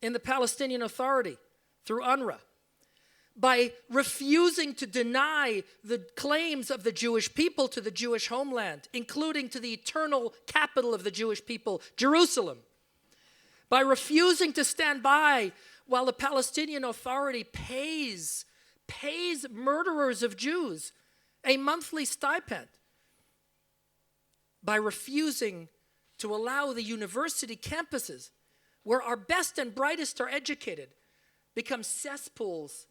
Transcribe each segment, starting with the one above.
in the Palestinian Authority through UNRWA, by refusing to deny the claims of the Jewish people to the Jewish homeland, including to the eternal capital of the Jewish people, Jerusalem, by refusing to stand by while the Palestinian Authority pays murderers of Jews a monthly stipend, by refusing to allow the university campuses where our best and brightest are educated become cesspools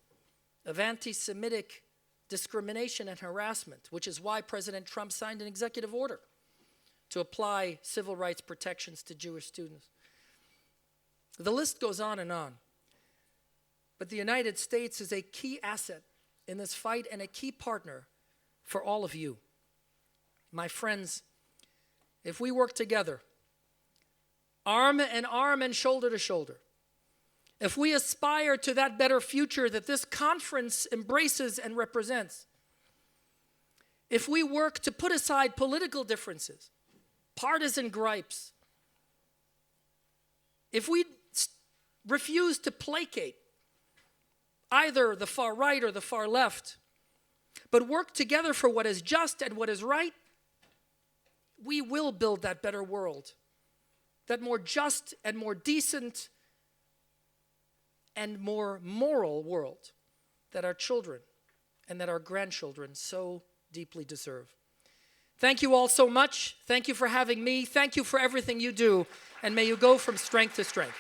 of anti-Semitic discrimination and harassment, which is why President Trump signed an executive order to apply civil rights protections to Jewish students. The list goes on and on. But the United States is a key asset in this fight and a key partner for all of you. My friends, if we work together, arm in arm and shoulder to shoulder, if we aspire to that better future that this conference embraces and represents, if we work to put aside political differences, partisan gripes, if we refuse to placate either the far right or the far left, but work together for what is just and what is right, we will build that better world, that more just and more decent and more moral world that our children and that our grandchildren so deeply deserve. Thank you all so much. Thank you for having me. Thank you for everything you do, and may you go from strength to strength.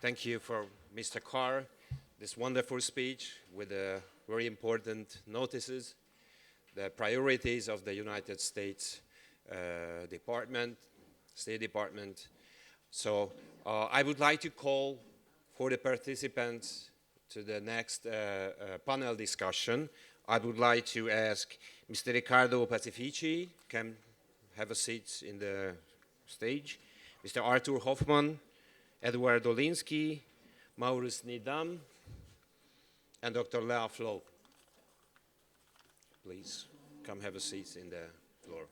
Thank you for Mr. Carr, this wonderful speech with very important notices, the priorities of the United States State Department. So I would like to call for the participants to the next panel discussion. I would like to ask Mr. Riccardo Pacifici, can have a seat in the stage, Mr. Artur Hofman, Eduard Dolinsky, Maurice Niddam, and Dr. Leah Floh. Please come have a seat in the floor.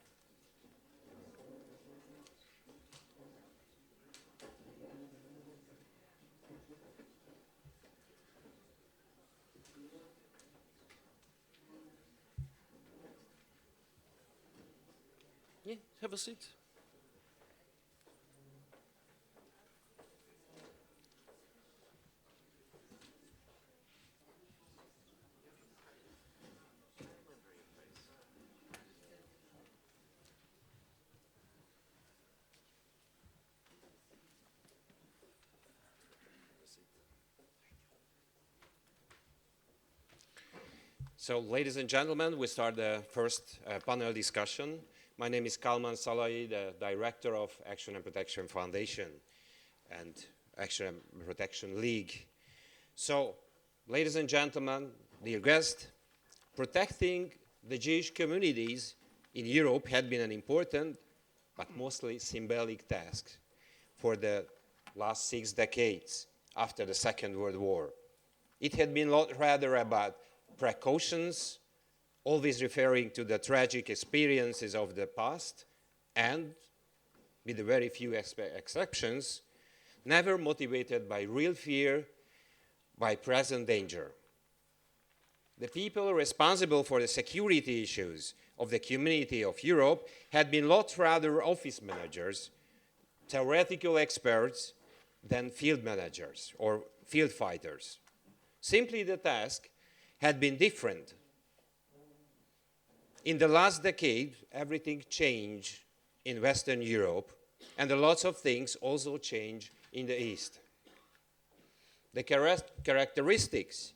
Yeah, have a seat. So, ladies and gentlemen, we start the first panel discussion. My name is Kalman, Szalai, the director of Action and Protection Foundation and Action and Protection League. So, ladies and gentlemen, dear guests, protecting the Jewish communities in Europe had been an important but mostly symbolic task for the last 6 decades after the Second World War. It had been rather about precautions, always referring to the tragic experiences of the past, and, with a very few exceptions, never motivated by real fear, by present danger. The people responsible for the security issues of the community of Europe had been lot rather office managers, theoretical experts, than field managers or field fighters. Simply the task had been different. In the last decade, everything changed in Western Europe, and lots of things also changed in the East. The characteristics,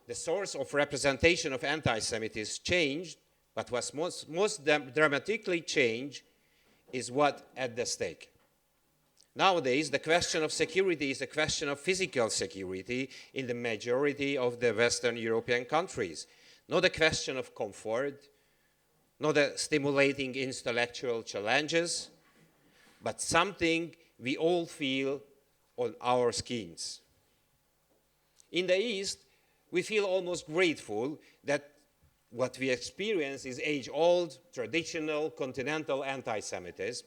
the source of representation of anti-Semitism changed, but what most dramatically changed is what at the stake. Nowadays, the question of security is a question of physical security in the majority of the Western European countries. Not a question of comfort, not a stimulating intellectual challenges, but something we all feel on our skins. In the East, we feel almost grateful that what we experience is age-old, traditional, continental anti-Semitism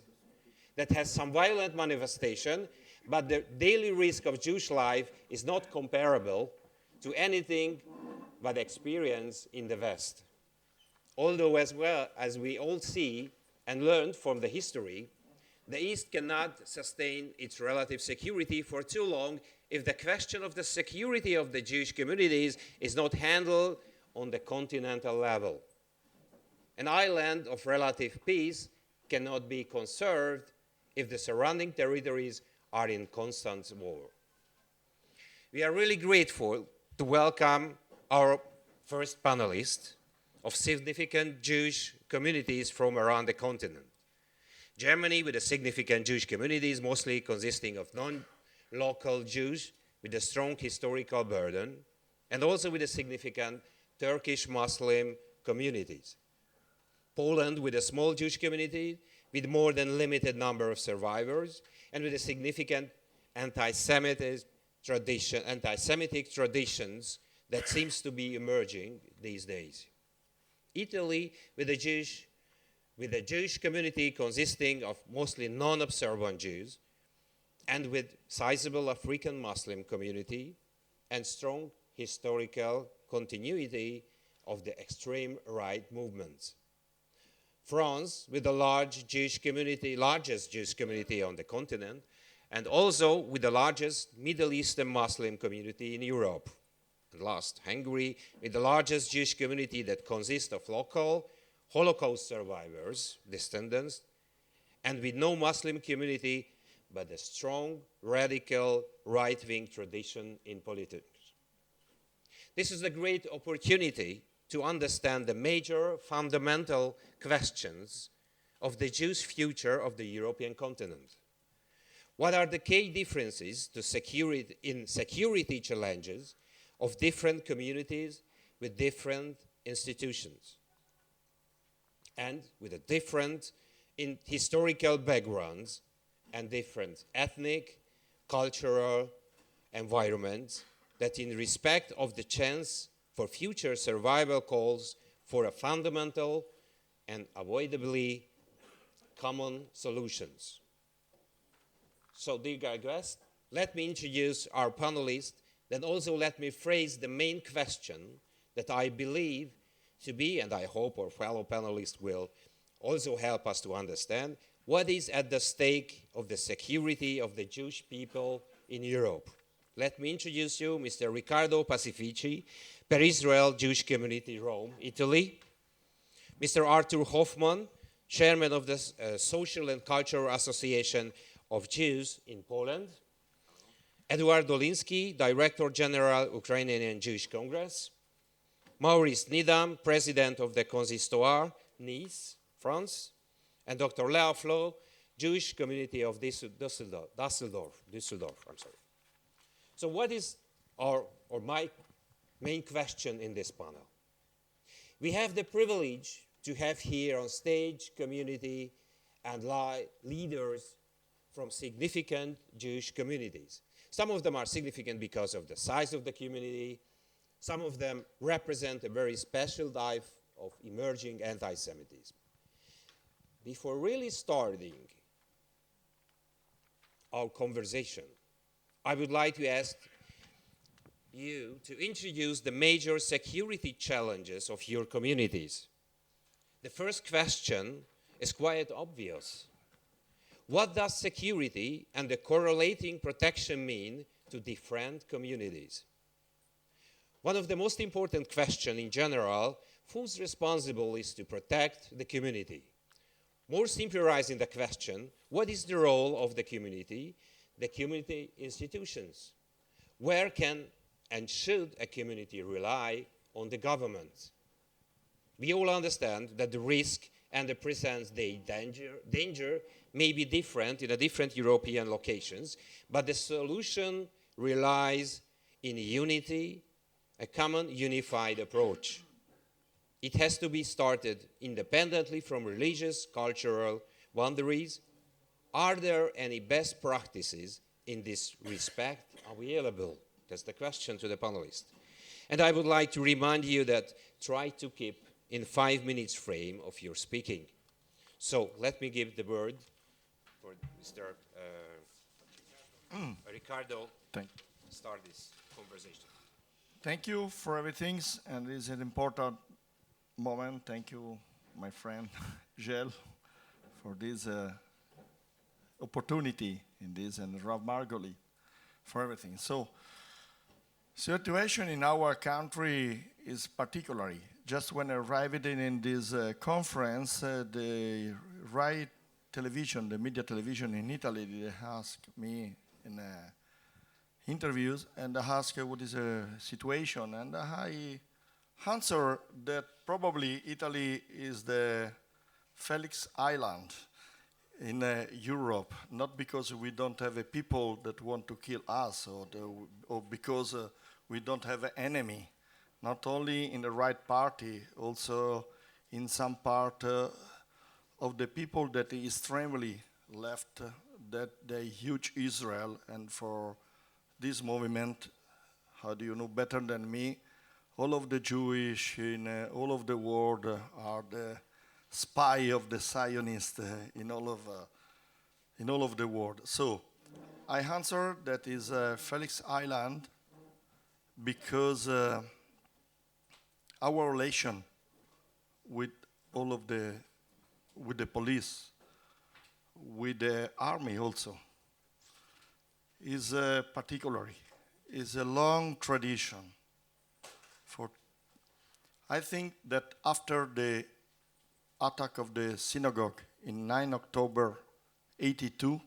that has some violent manifestation, but the daily risk of Jewish life is not comparable to anything but experience in the West. Although, as well as we all see and learned from the history, the East cannot sustain its relative security for too long if the question of the security of the Jewish communities is not handled on the continental level. An island of relative peace cannot be conserved if the surrounding territories are in constant war. We are really grateful to welcome our first panelist of significant Jewish communities from around the continent. Germany, with a significant Jewish communities, mostly consisting of non-local Jews with a strong historical burden, and also with a significant Turkish Muslim communities. Poland, with a small Jewish community, with more than limited number of survivors, and with a significant anti-Semitic traditions that seems to be emerging these days. Italy, with a Jewish community consisting of mostly non-observant Jews, and with sizable African Muslim community, and strong historical continuity of the extreme right movements. France, with the largest Jewish community on the continent, and also with the largest Middle Eastern Muslim community in Europe. And last, Hungary, with the largest Jewish community that consists of local Holocaust survivors, descendants, and with no Muslim community, but a strong, radical, right-wing tradition in politics. This is a great opportunity to understand the major fundamental questions of the Jewish future of the European continent. What are the key differences in security challenges of different communities with different institutions and with a different historical backgrounds and different ethnic, cultural environments that in respect of the chance for future survival calls for a fundamental and avoidably common solutions. So, dear guests, let me introduce our panelists, then also let me phrase the main question that I believe to be, and I hope our fellow panelists will also help us to understand, what is at the stake of the security of the Jewish people in Europe. Let me introduce you Mr. Riccardo Pacifici, per Israel Jewish Community, Rome, Italy. Mr. Artur Hofman, chairman of the Social and Cultural Association of Jews in Poland. Eduard Dolinsky, Director General, Ukrainian Jewish Congress. Maurice Niddam, President of the Consistoire, Nice, France. And Dr. Leah Floh, Jewish Community of Düsseldorf. So what is my main question in this panel? We have the privilege to have here on stage community and leaders from significant Jewish communities. Some of them are significant because of the size of the community. Some of them represent a very special type of emerging anti-Semitism. Before really starting our conversation, I would like to ask you to introduce the major security challenges of your communities. The first question is quite obvious. What does security and the correlating protection mean to different communities? One of the most important questions in general, who's responsible is to protect the community? More simplifying the question, what is the role of the community institutions? Where can and should a community rely on the government? We all understand that the risk and the present day danger may be different in the different European locations, but the solution relies in unity, a common unified approach. It has to be started independently from religious, cultural boundaries. Are there any best practices in this respect available? That's the question to the panelists. And I would like to remind you that try to keep in 5 minutes frame of your speaking. So let me give the word for Mr. Riccardo to start this conversation. Thank you for everything, and it's an important moment. Thank you, my friend Gel, for this opportunity in this, and Rav Margoli for everything. So, situation in our country is particularly. Just when I arrived in this conference, the right television, the media television in Italy, they asked me in interviews and asked what is the situation, and I answer that probably Italy is the Felix Island in Europe, not because we don't have a people that want to kill us, or because we don't have an enemy. Not only in the right party, also in some part of the people that is extremely left, that they huge Israel, and for this movement, how do you know better than me, all of the Jewish in all of the world are the spy of the Zionists in all of the world. So I answer that is Felix Island because our relation with all of with the police, with the army also, is particularly, is a long tradition. I think that after the attack of the synagogue in 9 October 82,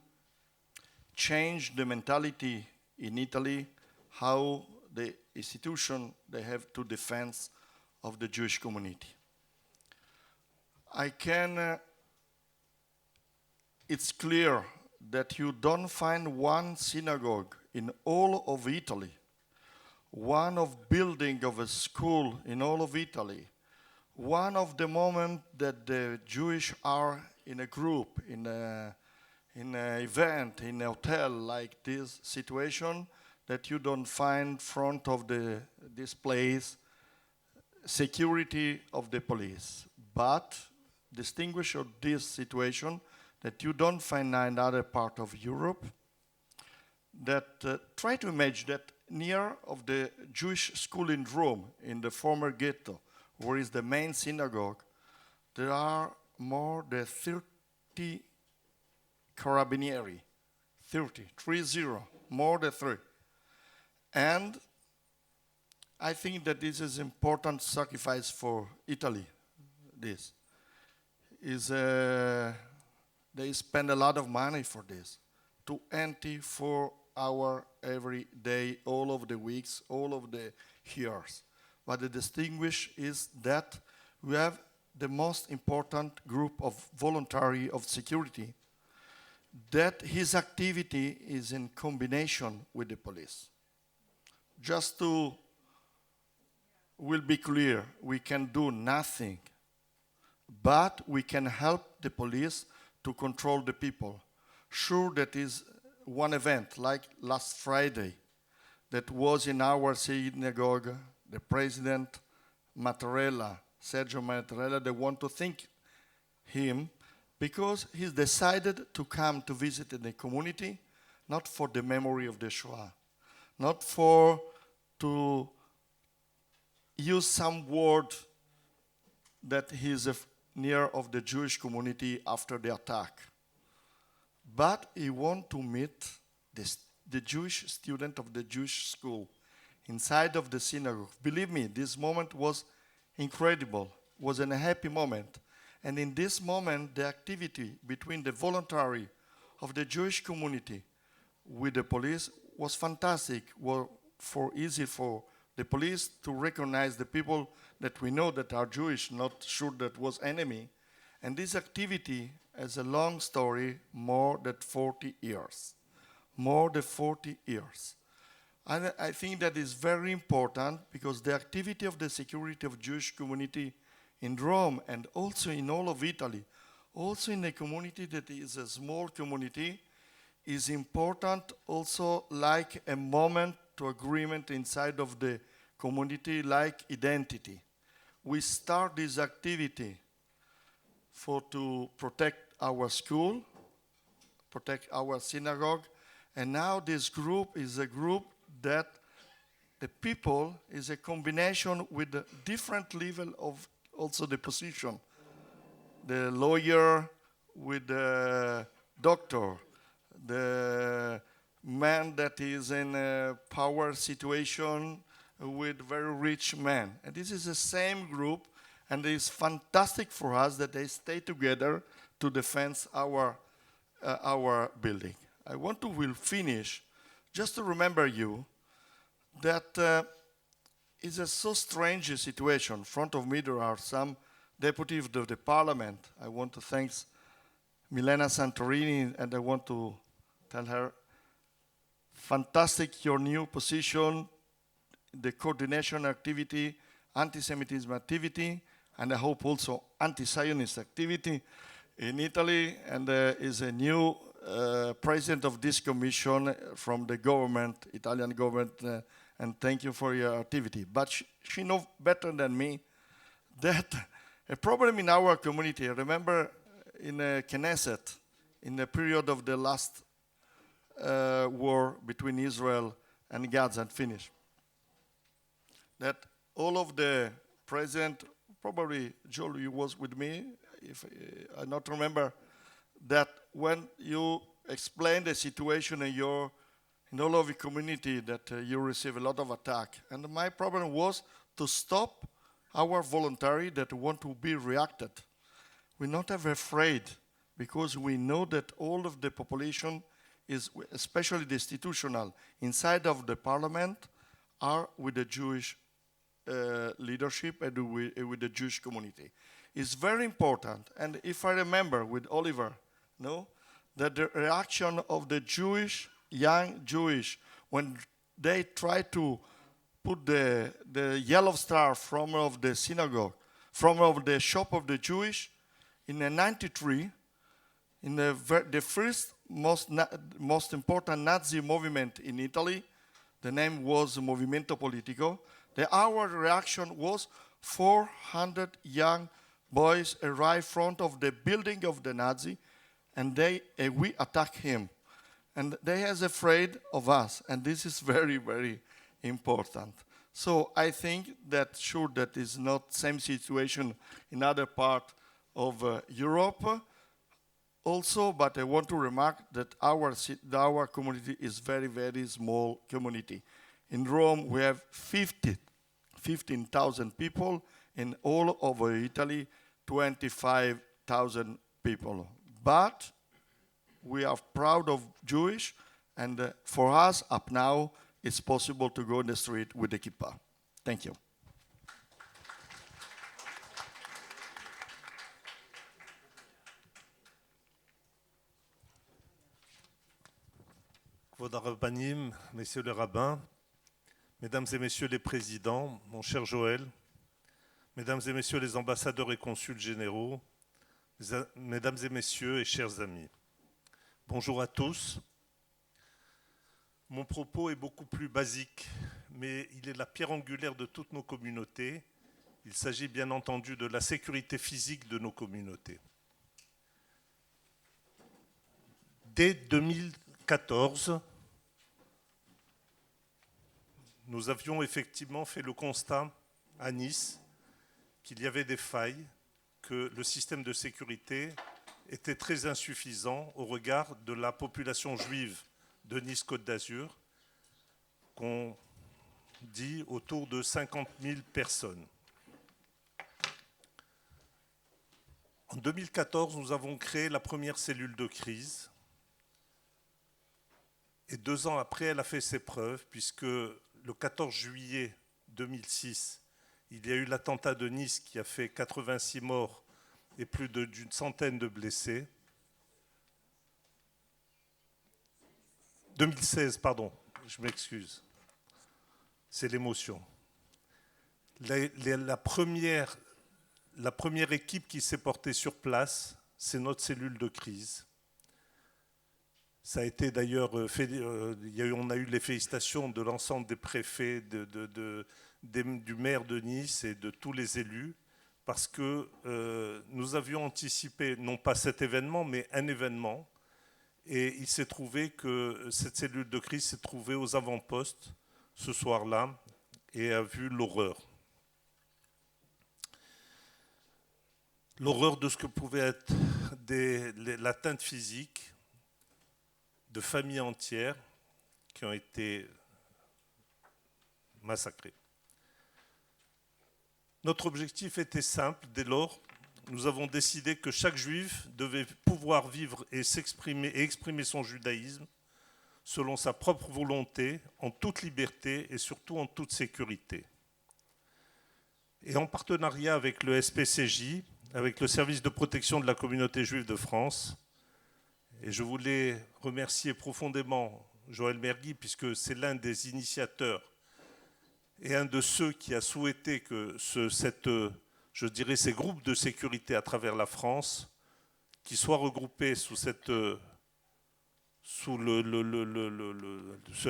changed the mentality in Italy, how the institution they have to defend of the Jewish community. It's clear that you don't find one synagogue in all of Italy, one of building of a school in all of Italy, one of the moment that the Jewish are in a group, in an event, in a hotel like this situation, that you don't find front of this place security of the police. But distinguish of this situation that you don't find in other part of Europe, that try to imagine that near of the Jewish school in Rome, in the former ghetto, where is the main synagogue, there are more than 30 carabinieri, 30, more than 3. And I think that this is important sacrifice for Italy. This is they spend a lot of money for this, to empty 4 hours every day, all of the weeks, all of the years. But the distinguish is that we have the most important group of voluntary of security, that his activity is in combination with the police. Just to will be clear, we can do nothing, but we can help the police to control the people. Sure, that is one event, like last Friday, that was in our synagogue, the president Sergio Mattarella, they want to thank him because he decided to come to visit the community, not for the memory of the Shoah, not for to use some word that he's near of the Jewish community after the attack. But he want to meet the Jewish student of the Jewish school inside of the synagogue. Believe me, this moment was incredible, was a happy moment. And in this moment, the activity between the voluntary of the Jewish community with the police was fantastic, for easy for the police to recognize the people that we know that are Jewish, not sure that was enemy. And this activity has a long story, more than 40 years. More than 40 years. And I think that is very important because the activity of the security of Jewish community in Rome and also in all of Italy, Also in a community that is a small community, is important also like a moment to agreement inside of the community like identity. We start this activity to protect our school, protect our synagogue, and now this group is a group that the people is a combination with a different level of also the position. The lawyer with the doctor, the man that is in a power situation with very rich man. And this is the same group, and it is fantastic for us that they stay together to defend our building. I will finish just to remember you that it's a so strange situation. In front of me there are some deputies of the parliament. I want to thank Milena Santorini, and I want to tell her, fantastic your new position, the coordination activity, anti-Semitism activity, and I hope also anti-Zionist activity in Italy, and is a new president of this commission from the government, Italian government, and thank you for your activity. But she knows better than me that a problem in our community, I remember in Knesset, in the period of the last war between Israel and Gaza, and finish, that all of the president, probably Joel, you was with me, if I not remember, that when you explain the situation in all of your community that you receive a lot of attack. And my problem was to stop our voluntary that want to be reacted. We're not ever afraid because we know that all of the population is, especially the institutional, inside of the parliament, are with the Jewish leadership and with the Jewish community. It's very important, and if I remember with Oliver, that the reaction of the young Jewish, when they try to put the yellow star from of the synagogue, from of the shop of the Jewish, in 93, in the first most important Nazi movement in Italy, the name was Movimento Politico. Our reaction was 400 young boys arrived in front of the building of the Nazi, and we attack him. And they are afraid of us, and this is very, very important. So I think that sure that is not same situation in other part of Europe also, but I want to remark that our community is very, very small community. In Rome, we have 15,000 people. In all over Italy, 25,000 people. But we are proud of Jewish, and for us, up now, it's possible to go in the street with the kippah. Thank you. Kavod Rabbanim, Messieurs les rabbins, Mesdames et Messieurs les présidents, mon cher Joël, Mesdames et Messieurs les ambassadeurs et consuls généraux, Mesdames et Messieurs et chers amis, bonjour à tous. Mon propos est beaucoup plus basique, mais il est la pierre angulaire de toutes nos communautés. Il s'agit bien entendu de la sécurité physique de nos communautés. Dès 2014, nous avions effectivement fait le constat à Nice qu'il y avait des failles, que le système de sécurité était très insuffisant au regard de la population juive de Nice-Côte d'Azur, qu'on dit autour de 50 000 personnes. En 2014, nous avons créé la première cellule de crise. Et 2 ans après, elle a fait ses preuves, puisque le 14 juillet 2006, il y a eu l'attentat de Nice qui a fait 86 morts et plus d'une centaine de blessés. 2016, pardon, je m'excuse. C'est l'émotion. La première équipe qui s'est portée sur place c'est notre cellule de crise. Ça a été d'ailleurs fait, on a eu les félicitations de l'ensemble des préfets, du maire de Nice et de tous les élus, parce que nous avions anticipé, non pas cet événement, mais un événement. Et il s'est trouvé que cette cellule de crise s'est trouvée aux avant-postes ce soir-là et a vu l'horreur. L'horreur de ce que pouvait être l'atteinte physique de familles entières qui ont été massacrées. Notre objectif était simple. Dès lors, nous avons décidé que chaque juif devait pouvoir vivre et s'exprimer et exprimer son judaïsme selon sa propre volonté, en toute liberté et surtout en toute sécurité. Et en partenariat avec le SPCJ, avec le service de protection de la communauté juive de France, et je voulais remercier profondément Joël Mergui, puisque c'est l'un des initiateurs et un de ceux qui a souhaité que ces groupes de sécurité à travers la France, qui soient regroupés sous ce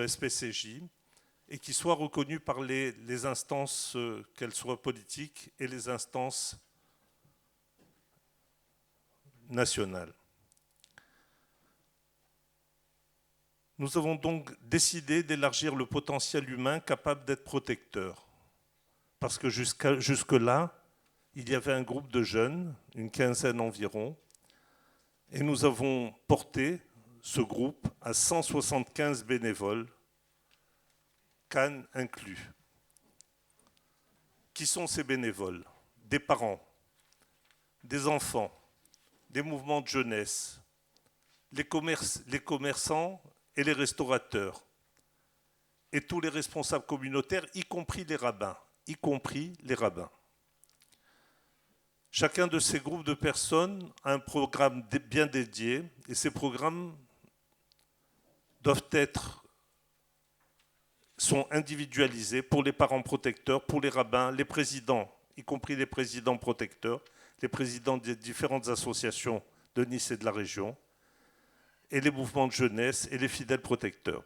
SPCJ, et qui soient reconnus par les instances, qu'elles soient politiques, et les instances nationales. Nous avons donc décidé d'élargir le potentiel humain capable d'être protecteur. Parce que jusque-là, il y avait un groupe de jeunes, une quinzaine environ, et nous avons porté ce groupe à 175 bénévoles, Cannes inclus. Qui sont ces bénévoles? Des parents, des enfants, des mouvements de jeunesse, les commerçants et les restaurateurs, et tous les responsables communautaires, y compris les rabbins. Chacun de ces groupes de personnes a un programme bien dédié, et ces programmes sont individualisés pour les parents protecteurs, pour les rabbins, les présidents, y compris les présidents protecteurs, les présidents des différentes associations de Nice et de la région, et les mouvements de jeunesse et les fidèles protecteurs.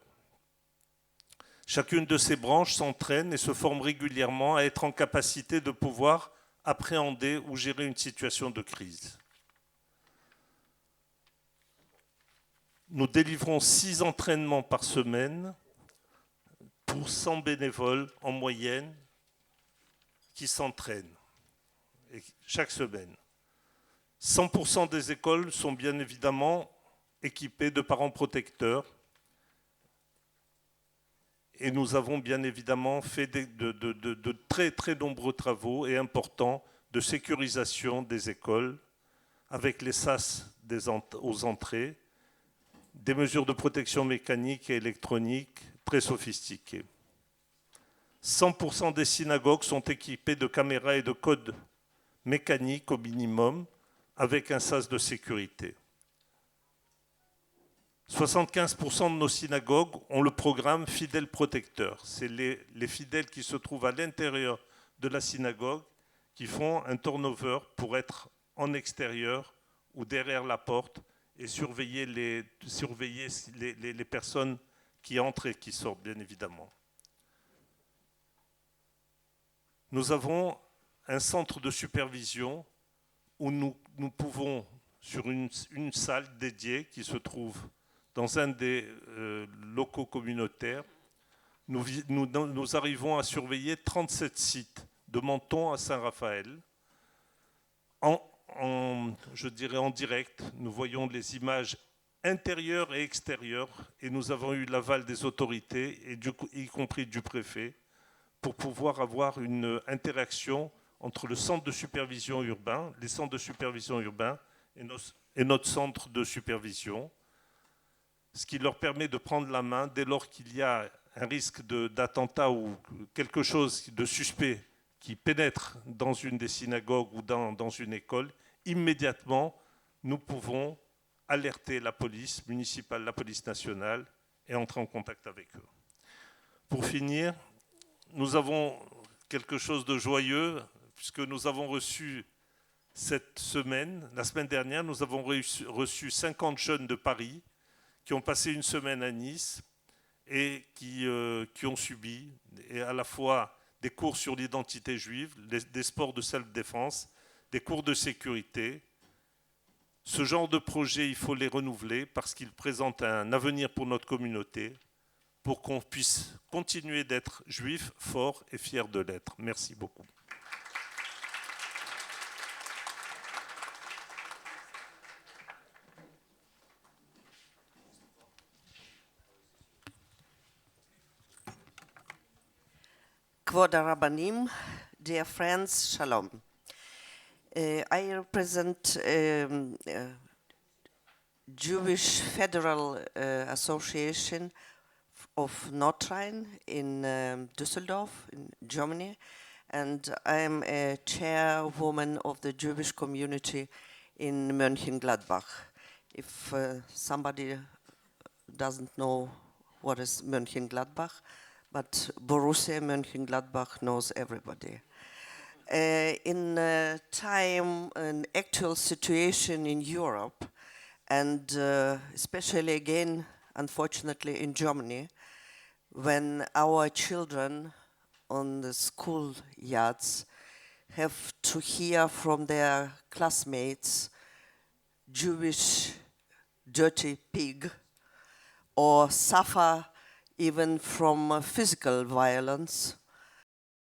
Chacune de ces branches s'entraîne et se forme régulièrement à être en capacité de pouvoir appréhender ou gérer une situation de crise. Nous délivrons 6 entraînements par semaine pour 100 bénévoles en moyenne qui s'entraînent chaque semaine. 100% des écoles sont bien évidemment équipés de parents protecteurs, et nous avons bien évidemment fait de très très nombreux travaux et importants de sécurisation des écoles avec les sas aux entrées, des mesures de protection mécanique et électronique très sophistiquées. 100% des synagogues sont équipées de caméras et de codes mécaniques au minimum avec un sas de sécurité. 75% de nos synagogues ont le programme fidèle protecteur. C'est les fidèles qui se trouvent à l'intérieur de la synagogue qui font un turnover pour être en extérieur ou derrière la porte et surveiller les personnes qui entrent et qui sortent, bien évidemment. Nous avons un centre de supervision où nous pouvons, sur une salle dédiée qui se trouve dans un des locaux communautaires, nous arrivons à surveiller 37 sites, de Menton à Saint-Raphaël. Je dirais en direct, nous voyons les images intérieures et extérieures, et nous avons eu l'aval des autorités, y compris du préfet, pour pouvoir avoir une interaction entre le centre de supervision urbain, les centres de supervision urbains et notre centre de supervision, ce qui leur permet de prendre la main dès lors qu'il y a un risque d'attentat ou quelque chose de suspect qui pénètre dans une des synagogues ou dans une école. Immédiatement, nous pouvons alerter la police municipale, la police nationale et entrer en contact avec eux. Pour finir, nous avons quelque chose de joyeux puisque nous avons reçu Cette semaine, la semaine dernière, nous avons reçu 50 jeunes de Paris qui ont passé une semaine à Nice et qui ont subi à la fois des cours sur l'identité juive, des sports de self-défense, des cours de sécurité. Ce genre de projet, il faut les renouveler parce qu'ils présentent un avenir pour notre communauté, pour qu'on puisse continuer d'être juifs, forts et fiers de l'être. Merci beaucoup. Kvod Rabbanim, dear friends, Shalom. I represent Jewish Federal Association of North Rhine in Düsseldorf, in Germany, and I am a chairwoman of the Jewish community in Mönchengladbach. If somebody doesn't know what is Mönchengladbach, but Borussia Mönchengladbach knows everybody. In time, an actual situation in Europe, and especially again, unfortunately, in Germany, when our children on the school yards have to hear from their classmates, Jewish dirty pig, or suffer even from physical violence,